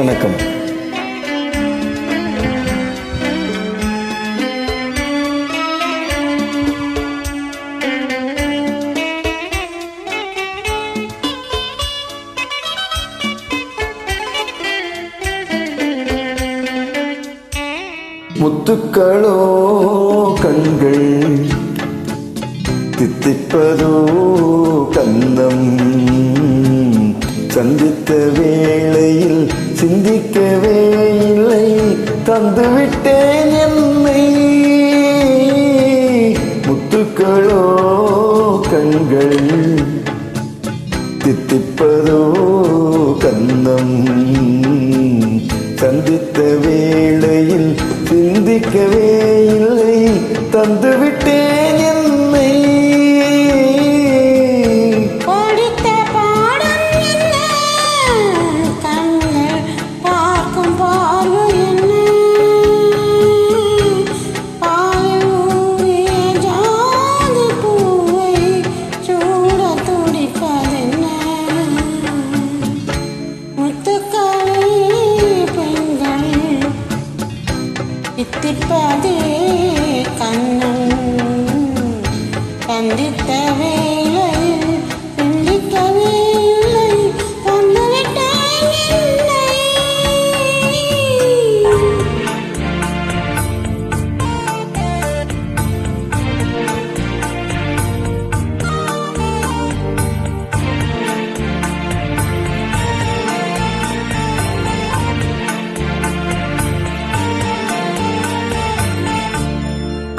வணக்கம். முத்துக்களோ கண்கள் தித்திப்பதோ கந்தம் சந்தித்த வேளையில் சிந்திக்கவே இல்லை தந்துவிட்டேன் என்னை. முத்துக்களோ கண்கள் தித்திப்பதோ கந்தம் சந்தித்த வேளையில் சிந்திக்கவே இல்லை தந்துவிட்டேன் என்னை. தித்திப்பதே கண்ணம் சந்தித்த வேளையில் சிந்திக்கவே இல்லை தந்துவிட்டேன் என்னை.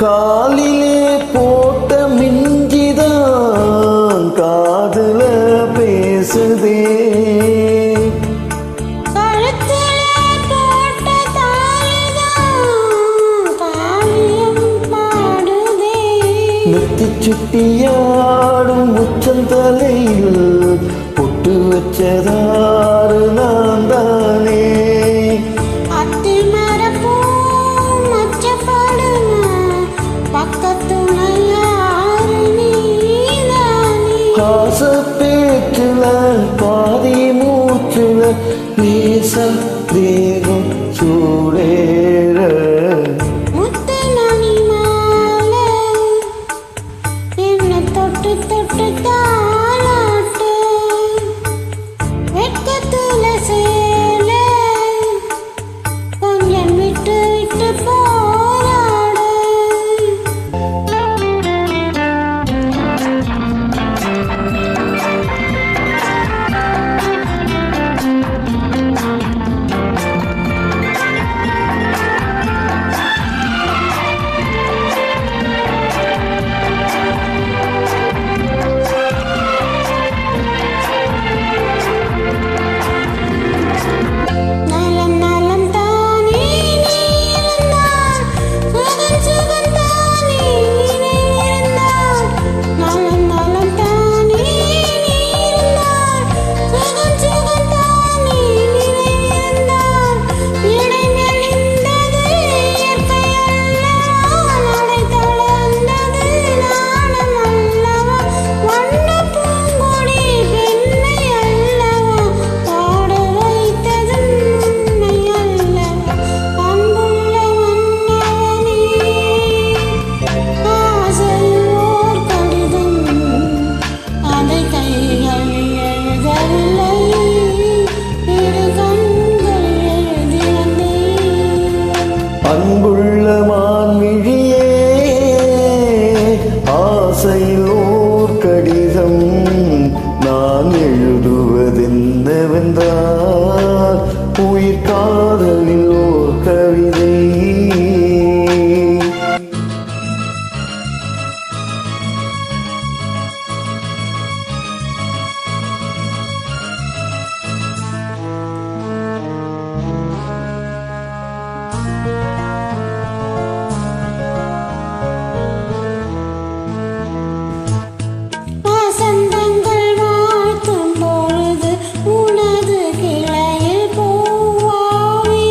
காலிலே போட்ட மிஞ்சிதான் காதுல பேசுதே, நெத்தி சுட்டியாடும் உச்சந்தலையில் பொட்டு வச்சதாறு நான் தானே. ஆச பேச்சுல பாதி மூச்சுல நேச தேகம் சூடேற தொட்டு தொட்டு தாளாட்டு வெட்கத்துல சேல கொஞ்சம் விட்டு விட்டு போராடு. அன்புள்ள மான்விழியே ஆசையில் ஓர் கடிதம் நான் எழுதுவதென்னவென்றால் உயிர் காதலில் ஓர் கவிதை. பொழுது உனது கிளையில் பூவாவி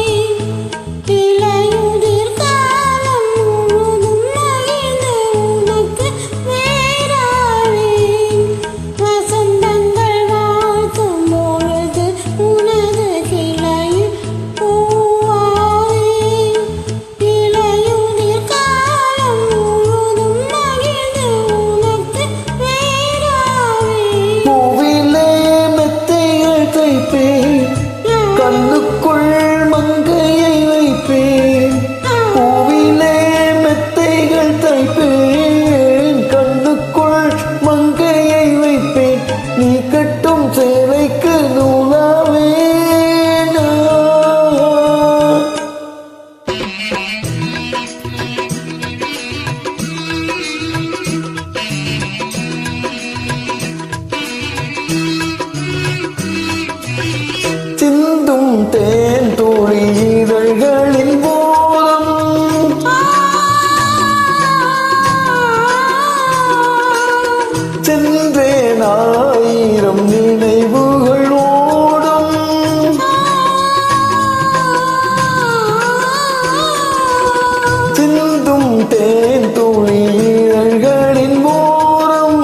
கண்ணுக்குள் மங்கையை வைப்பேன், பூவிலே மெத்தைகள் தைப்பேன். கண்ணுக்குள் மங்கையை வைப்பேன், நீ கட்டும் சேலைக்கு நூலாவே. சிந்தும் தேன் துளி இதழ்களின் போலம், சென்றேன் ஆயிரம் நினைவுகள் ஓடும். சிந்தும் தேன் துளி இதழ்களின் போலம்,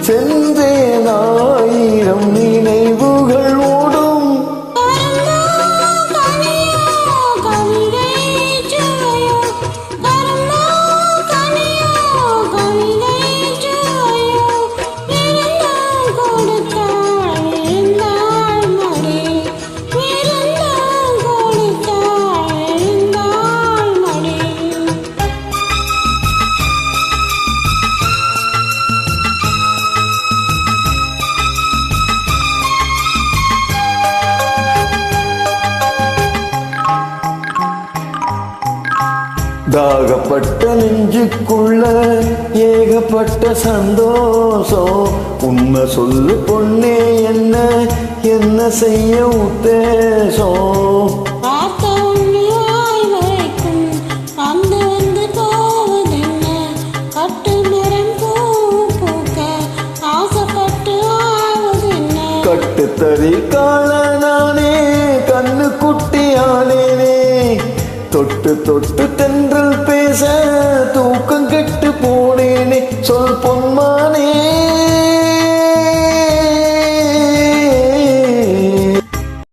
சென்றேன் ஆயிரம் நினைவுகள் ஓடும். தாகப்பட்ட நெஞ்சுக்குள்ள ஏகப்பட்ட சந்தோஷம். உண்மை சொல்லு பொண்ணே, என்ன என்ன செய்ய உத்தேசம்? பார்த்த உன்னிவாய் வரைக்கும் வந்து வந்து போவதென்ன? கட்டு மரம் பூ பூக்க ஆசைப்பட்டு ஆவதென்ன? கட்டுத்தறி கால நானே கண்ணு குட்டியானேனே, தொட்டு தொட்டு தென்றல் பேச தூக்கம் கெட்டு போனேனே. சொல் பொன்மான